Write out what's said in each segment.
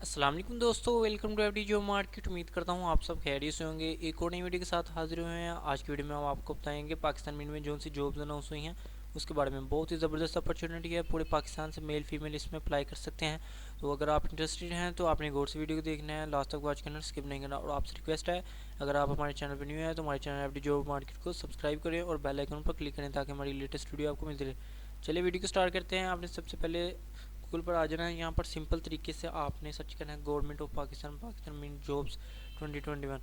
अस्सलाम वालेकुम दोस्तों, welcome to every job market. उम्मीद करता हूँ आप सब खैरियत से होंगे। एक और नई वीडियो के साथ हाजिर हुए हैं। आज की वीडियो में हम आपको बताएंगे पाकिस्तान में इनमें जो सी जॉब्स अनाउंस हुई हैं उसके बारे में। बहुत ही ज़बरदस्त अपॉर्चुनिटी है, पूरे पाकिस्तान से मेल फीमेल इसमें अप्लाई कर सकते हैं। तो अगर आप इंटरेस्टेड हैं तो आपने गौर से वीडियो को देखना है, लास्ट तक वॉच करना, स्किप नहीं करना। और आपसे रिक्वेस्ट है, अगर आप हमारे चैनल पर न्यू है तो हमारे चैनल एवरी जॉब मार्केट को सब्सक्राइब करें और बेल आइकन पर क्लिक करें ताकि हमारी लेटेस्ट वीडियो आपको मिलती रहे। चलिए वीडियो को स्टार्ट करते हैं। आपने सबसे पहले गूगल पर आ जाना है। यहाँ पर सिंपल तरीके से आपने सर्च करना है government of Pakistan, Pakistan mean jobs 2021।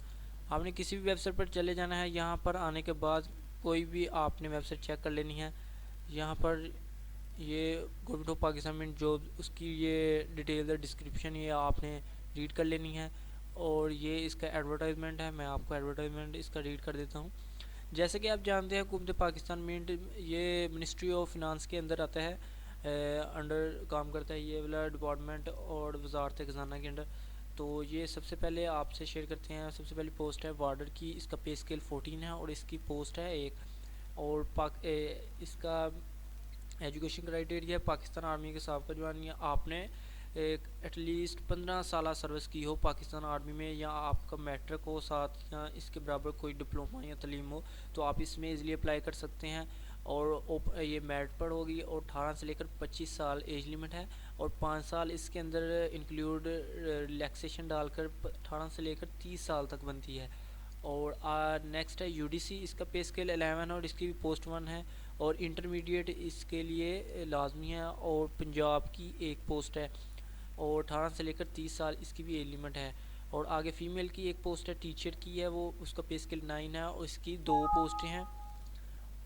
आपने किसी भी वेबसाइट पर चले जाना है। यहाँ पर आने के बाद कोई भी आपने वेबसाइट चेक कर लेनी है। यहाँ पर ये government of Pakistan mean job, उसकी ये डिटेल डिस्क्रिप्शन ये आपने रीड कर लेनी है। और ये इसका एडवर्टाइजमेंट है, मैं आपको एडवर्टाइजमेंट इसका रीड कर देता हूँ। जैसे कि आप जानते हैं हुकूमत पाकिस्तान मीन ये मिनिस्ट्री ऑफ फिनांस के अंदर आता है, अंडर काम करता है ये वाला डिपार्टमेंट और वजारत ख़जाना के अंडर। तो ये सबसे पहले आपसे शेयर करते हैं। सबसे पहली पोस्ट है वार्डर की, इसका पे स्केल 14 है और इसकी पोस्ट है 1। और इसका एजुकेशन क्राइटेरिया पाकिस्तान आर्मी के साबिक़ जवान या आपने एक एटलीस्ट 15 साल सर्विस की हो पाकिस्तान आर्मी में, या आपका मैट्रिक हो साथ या इसके बराबर कोई डिप्लोमा या तलीम हो तो आप इसमें इजीली अप्लाई कर सकते हैं। और ये मेरिट पर होगी और 18 से लेकर 25 साल एज लिमिट है। और 5 साल इसके अंदर इंक्लूड रिलैक्सेशन डालकर 18 से लेकर 30 साल तक बनती है। और नेक्स्ट है यूडीसी, इसका पे स्केल 11 है और इसकी भी पोस्ट 1 है। और इंटरमीडिएट इसके लिए लाजमी है। और पंजाब की एक पोस्ट है और 18 से लेकर 30 साल इसकी भी एज लिमिट है। और आगे फीमेल की एक पोस्ट है, टीचर की है, वो उसका पे स्केल 9 है और इसकी 2 पोस्टें हैं।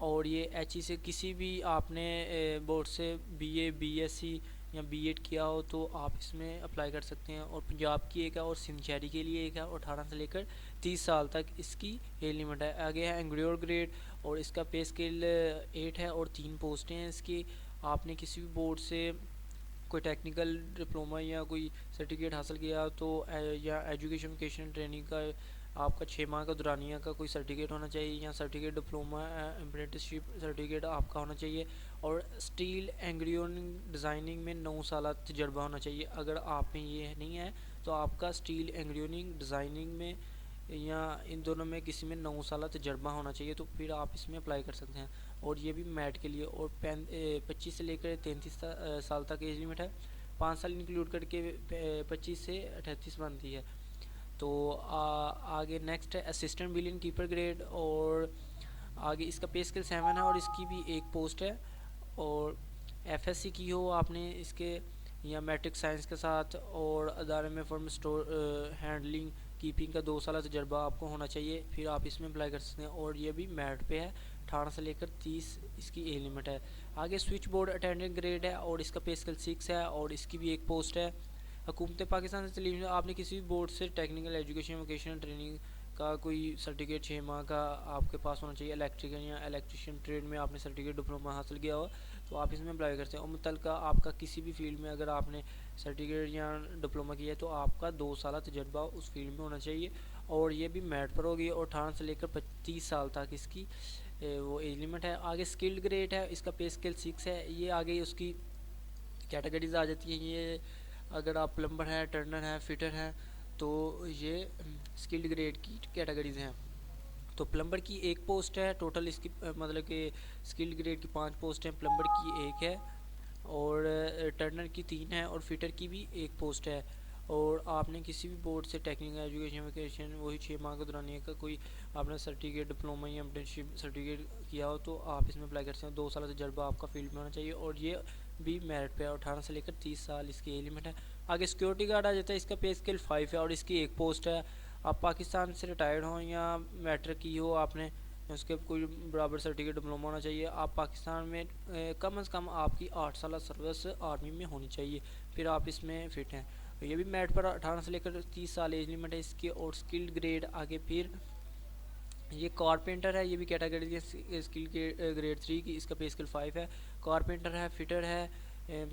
और ये एच से किसी भी आपने बोर्ड से बीए, बीएससी या बीएड किया हो तो आप इसमें अप्लाई कर सकते हैं। और पंजाब की एक है और सिंध शहरी के लिए एक है और 18 से लेकर 30 साल तक इसकी एज लिमिट है। आगे है एंग्रियोर ग्रेड और इसका पे स्केल 8 है और 3 पोस्टें हैं इसकी। आपने किसी भी बोर्ड से कोई टेक्निकल डिप्लोमा या कोई सर्टिफिकेट हासिल किया तो या एजुकेशन वोकेशनल ट्रेनिंग का आपका 6 माह का दुरानिया का कोई सर्टिफिकेट होना चाहिए, या सर्टिफिकेट डिप्लोमा अप्रेंटिसशिप सर्टिफिकेट आपका होना चाहिए। और स्टील एंग्रियोनिंग डिज़ाइनिंग में 9 साल तजर्बा होना चाहिए। अगर आप में ये नहीं है तो आपका स्टील एंग्रियोनिंग डिज़ाइनिंग में या इन दोनों में किसी में 9 साल तजर्बा होना चाहिए, तो फिर आप इसमें अप्लाई कर सकते हैं। और ये भी मैट के लिए। और 25 से लेकर 33 साल तक एज लिमिट है। 5 साल इंक्लूड करके 25 से 38 बनती है। तो आगे नेक्स्ट है असिस्टेंट बिलियन कीपर ग्रेड और आगे इसका पे स्केल 7 है और इसकी भी एक पोस्ट है। और एफएससी की हो आपने इसके या मैट्रिक साइंस के साथ, और अदारे में फॉर्म स्टोर हैंडलिंग कीपिंग का 2 साल तजर्बा आपको होना चाहिए, फिर आप इसमें अप्लाई कर सकते हैं। और ये भी मेरिट पे है, 18 से लेकर 30 इसकी एज लिमिट है। आगे स्विच बोर्ड अटेंडेंट ग्रेड है और इसका पे स्केल 6 है और इसकी भी एक पोस्ट है। हुकूमत पाकिस्तान से तलीम, आपने किसी भी बोर्ड से टेक्निकल एजुकेशन वोकेशनल ट्रेनिंग का कोई सर्टिफिकेट 6 माह का आपके पास होना चाहिए। इलेक्ट्रिकल या इलेक्ट्रिशियन ट्रेड में आपने सर्टिफिकेट डिप्लोमा हासिल किया हो तो आप इसमें अप्लाई करते हैं। और मुतलका आपका किसी भी फील्ड में अगर आपने सर्टिफिकेट या डिप्लोमा किया है तो आपका 2 साल तजर्बा उस फील्ड में होना चाहिए। और ये भी मेरिट पर होगी और 18 से लेकर 25 साल तक इसकी वो एज लिमिट है। आगे स्किल्ड ग्रेड है, इसका पे स्केल 6 है। ये आगे उसकी कैटेगरीज आ जाती हैं। ये अगर आप प्लम्बर हैं, टर्नर हैं, फिटर हैं तो ये स्किल्ड ग्रेड की कैटेगरीज हैं। तो प्लम्बर की एक पोस्ट है, टोटल इसकी मतलब कि स्किल्ड ग्रेड की 5 पोस्ट हैं, प्लम्बर की एक है और टर्नर की 3 है और फिटर की भी एक पोस्ट है। और आपने किसी भी बोर्ड से टेक्निकल एजुकेशन वोकेशन वही 6 माह के दौरान का कोई आपने सर्टिफिकेट डिप्लोमा या अप्रेंटिसशिप सर्टिफिकेट किया हो तो आप इसमें अप्लाई कर सकते हैं। 2 साल तजर्बा आपका फील्ड में होना चाहिए और ये भी मेरिट पे है। 18 से लेकर 30 साल इसकी एज लिमिट है। आगे सिक्योरिटी गार्ड आ जाता है, इसका पे स्केल 5 है और इसकी एक पोस्ट है। आप पाकिस्तान से रिटायर्ड हों या मैट्रिक की हो आपने, उसके कोई बराबर सर्टिफिकेट डिप्लोमा होना चाहिए। आप पाकिस्तान में कम से कम आपकी 8 साल सर्विस आर्मी में होनी चाहिए, फिर आप इसमें फ़िट हैं। ये भी मेरिट पर 18 से लेकर 30 साल एज लिमिट है इसकी। और स्किल्ड ग्रेड आगे फिर ये कारपेंटर है, ये भी कैटेगरी स्किल के ग्रेड 3 की, इसका पे स्केल 5 है। कारपेंटर है, फिटर है,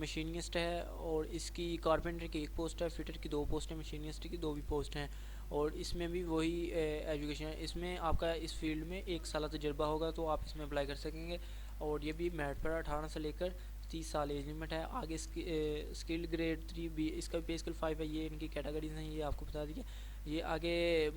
मशीनिस्ट है और इसकी कारपेंटर की एक पोस्ट है, फिटर की 2 पोस्ट है, मशीनिस्ट की 2 भी पोस्ट हैं। और इसमें भी वही एजुकेशन है। इसमें आपका इस फील्ड में 1 साल तजर्बा होगा तो आप इसमें अप्लाई कर सकेंगे। और ये भी मेरिट पर 18 से लेकर 30 साल एज लिमिट है। आगे स्किल्ड ग्रेड 3 बी, इसका पे स्किल 5 है। ये इनकी कैटेगरीज हैं, ये आपको बता दिया। ये आगे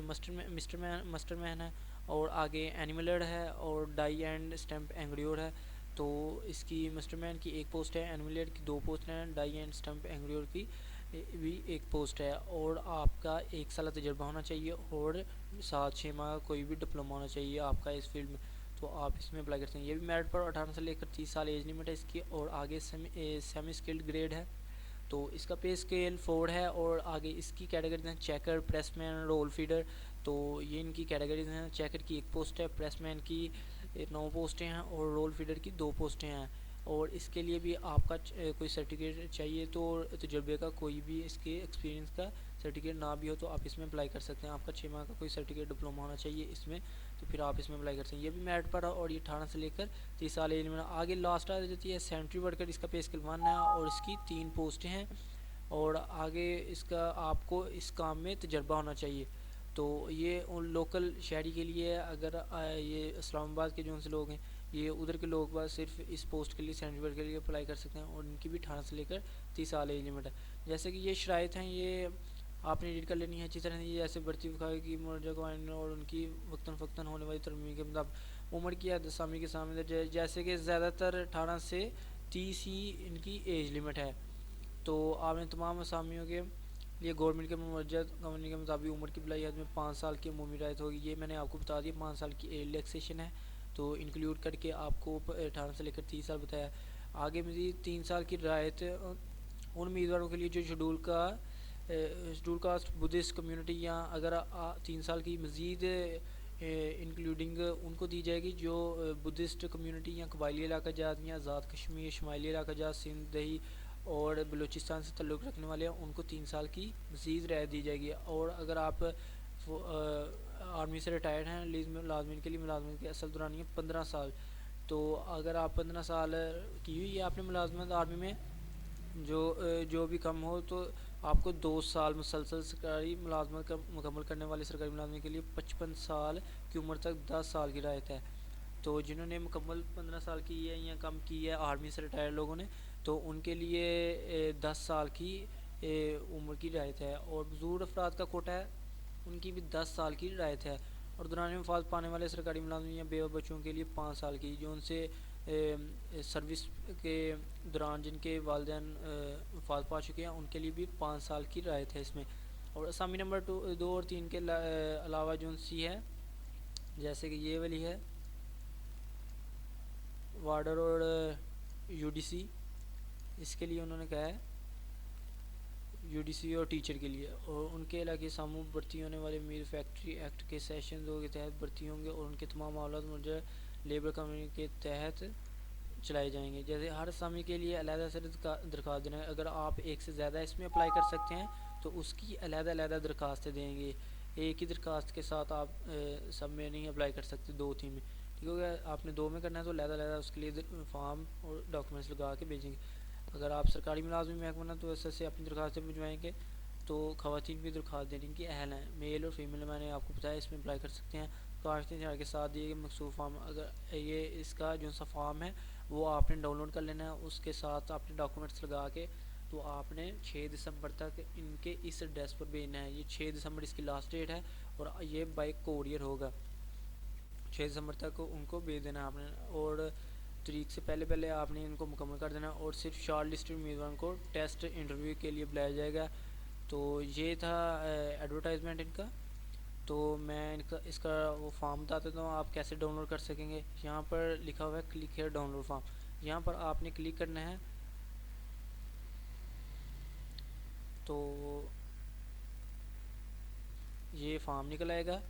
मस्टर मैन है, और आगे एनिमलर है, और डाई एंड स्टम्प एंग्रियोर है। तो इसकी मस्टरमैन की एक पोस्ट है, एनिमलर की 2 पोस्ट हैं, डाई एंड स्टम्प एंग्रियोर की भी एक पोस्ट है। और आपका 1 साल तजर्बा होना चाहिए, और 7-6 माह कोई भी डिप्लोमा होना चाहिए आपका इस फील्ड में, तो आप इसमें अप्लाई कर सकते हैं। ये भी मेरिट पर 18 से लेकर 30 साल एज लिमिट है इसकी। और आगे सेमी स्किल्ड ग्रेड है, तो इसका पे स्केल 4 है। और आगे इसकी कैटेगरीज हैं चेकर, प्रेसमैन, रोल फीडर। तो ये इनकी कैटेगरीज हैं। चेकर की 1 पोस्ट है, प्रेसमैन की 9 पोस्टें हैं, और रोल फीडर की 2 पोस्टें हैं। और इसके लिए भी आपका कोई सर्टिफिकेट चाहिए, तो तजुर्बे का कोई भी इसके एक्सपीरियंस का सर्टिफिकेट ना भी हो तो आप इसमें अप्लाई कर सकते हैं। आपका 6 माह का कोई सर्टिफिकेट डिप्लोमा होना चाहिए इसमें, तो फिर आप इसमें अप्लाई कर सकते हैं। ये भी मेरिट पर है, और ये 18 से लेकर 30 साल एज में। आगे लास्ट आ जाती है सेंट्री वर्कर, इसका पे स्केल 1 है, और इसकी 3 पोस्टें हैं। और आगे इसका आपको इस काम में तजर्बा होना चाहिए। तो ये उन लोकल शहरी के लिए है। अगर ये इस्लामाबाद के जो से लोग हैं, ये उधर के लोग बस सिर्फ इस पोस्ट के लिए, सेंट्री वर्कर के लिए अप्लाई कर सकते हैं, और इनकी भी 18 से लेकर 30 साल एज लिमिट है। जैसे कि ये शराइत हैं, ये आपने रीड कर लेनी है अच्छी तरह से। ये जैसे बढ़ती विखाई की मुआवजा कवानीन और उनकी वक्तन फ़क्तन होने वाली तरमीम के मुताबिक उम्र की हद असामी के सामने जैसे कि ज़्यादातर 18 से 30 ही इनकी एज लिमिट है। तो आपने तमाम असामियों के लिए गवर्नमेंट के मुआवजा कवानीन के मुताबिक उम्र की बलाई हद में 5 साल की अमूमी रायत होगी। ये मैंने आपको बता दिया, 5 साल की एज रिलैक्सेशन है, तो इंक्लूड करके आपको 18 से लेकर 30 साल बताया। आगे मज़ीद 3 साल की रायत उन उम्मीदवारों के लिए जो शेड्यूल कास्ट बुद्धिस्ट कम्युनिटी, या अगर 3 साल की मज़ीद इंक्लूडिंग उनको दी जाएगी जो बुद्धिस्ट कम्युनिटी या कबायली इलाका जात या आज़ाद कश्मीर, शुमाली इलाका जात, सिंध, दही और बलूचिस्तान से ताल्लुक़ रखने वाले हैं, उनको 3 साल की मज़ीद रियायत दी जाएगी। और अगर आप आर्मी से रिटायर्ड हैं, लीज में मुलाजमिन के लिए मुलाजमत की असल दौरानिया 15 साल। तो अगर आप 15 साल की हुई है आपने मुलाजमत आर्मी में, जो भी कम हो, तो आपको 2 साल मुसलसल सरकारी मुलाजमत का मुकम्मल करने वाले सरकारी मुलाजमिन के लिए 55 साल की उम्र तक 10 साल की रायत है। तो जिन्होंने मुकम्मल 15 साल की है या कम की है आर्मी से रिटायर्ड लोगों ने, तो उनके लिए 10 साल की उम्र की रायत है। और बुजुर्ग अफराद का कोटा है, उनकी भी 10 साल की रायत है। और दौरान वफात पाने वाले सरकारी मुलाजिम या बेवा बच्चों के लिए 5 साल की, जो उनसे सर्विस के दौरान जिनके वालिदैन वफात पा चुके हैं, उनके लिए भी 5 साल की रायत है इसमें। और असामी नंबर 2 और 3 के अलावा जो सी है, जैसे कि ये वाली है वार्डर और यूडीसी, इसके लिए उन्होंने कहा है यूडीसी और टीचर के लिए। और उनके इलाके सामू भर्ती होने वाले मीर फैक्ट्री एक्ट के सेशन 2 के तहत भर्ती होंगे, और उनके तमाम मामला मुझे लेबर कम्युनिटी के तहत चलाए जाएंगे। जैसे हर असामी के लिए अलहदा से दरख्वास्त देना है। अगर आप एक से ज़्यादा इसमें अप्लाई कर सकते हैं, तो उसकी अलहदा दरख्वास्तें देंगे। एक ही दरख्वास्त के साथ आप सब में नहीं अप्लाई कर सकते, 2-3 में। ठीक हो गया। आपने 2 में करना है तो अलहदा उसके लिए फॉर्म और डॉक्यूमेंट्स लगा के भेजेंगे। अगर आप सरकारी मुलाजमी महकमा तो ऐसे अपनी दरख्वास्तें भिजवाएंगे, तो ख़वातीन भी दरख्वास्त देने की अहल हैं। मेल और फीमेल मैंने आपको बताया, इसमें अप्लाई कर सकते हैं। काश्ती के साथ दिए गए मखसूस फॉर्म, अगर ये इसका जो सा फॉर्म है वो आपने डाउनलोड कर लेना है, उसके साथ आपने डॉक्यूमेंट्स लगा के, तो आपने 6 दिसंबर तक इनके इस एड्रेस पर भेजना है। ये 6 दिसंबर इसकी लास्ट डेट है, और ये बाई कोरियर होगा। 6 दिसंबर तक उनको भेज देना है आपने, और तारीख से पहले आपने इनको मुकम्मल कर देना। और सिर्फ शॉर्ट लिस्टेड उम्मीदवारों को टेस्ट इंटरव्यू के लिए बुलाया जाएगा। तो ये था एडवर्टाइजमेंट इनका। तो मैं इसका वो फॉर्म बता देता हूँ आप कैसे डाउनलोड कर सकेंगे। यहाँ पर लिखा हुआ है क्लिक हेयर डाउनलोड फॉर्म, यहाँ पर आपने क्लिक करना है। तो ये फॉर्म निकल आएगा,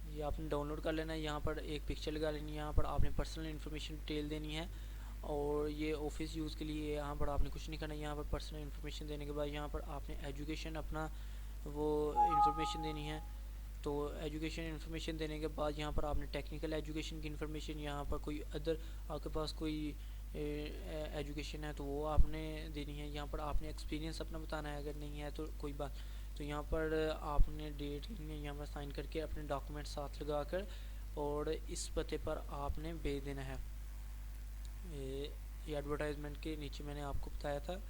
ये आपने डाउनलोड कर लेना है। यहाँ पर एक पिक्चर लगा लेनी है, यहाँ पर आपने पर्सनल इन्फॉर्मेशन डिटेल देनी है। और ये ऑफिस यूज़ के लिए, यहाँ पर आपने कुछ नहीं करना। यहाँ पर पर्सनल इन्फॉर्मेशन देने के बाद यहाँ पर आपने एजुकेशन अपना वो इन्फॉर्मेशन देनी है। तो एजुकेशन इन्फॉर्मेशन देने के बाद यहाँ पर आपने टेक्निकल एजुकेशन की इन्फॉर्मेशन, यहाँ पर कोई अदर आपके पास कोई एजुकेशन है तो वो आपने देनी है। यहाँ पर आपने एक्सपीरियंस अपना बताना है, अगर नहीं है तो कोई बात। तो यहाँ पर आपने डेट लिखनी है, यहाँ पर साइन करके अपने डॉक्यूमेंट साथ लगा कर, और इस पते पर आपने भेज देना है। ये एडवर्टाइजमेंट के नीचे मैंने आपको बताया था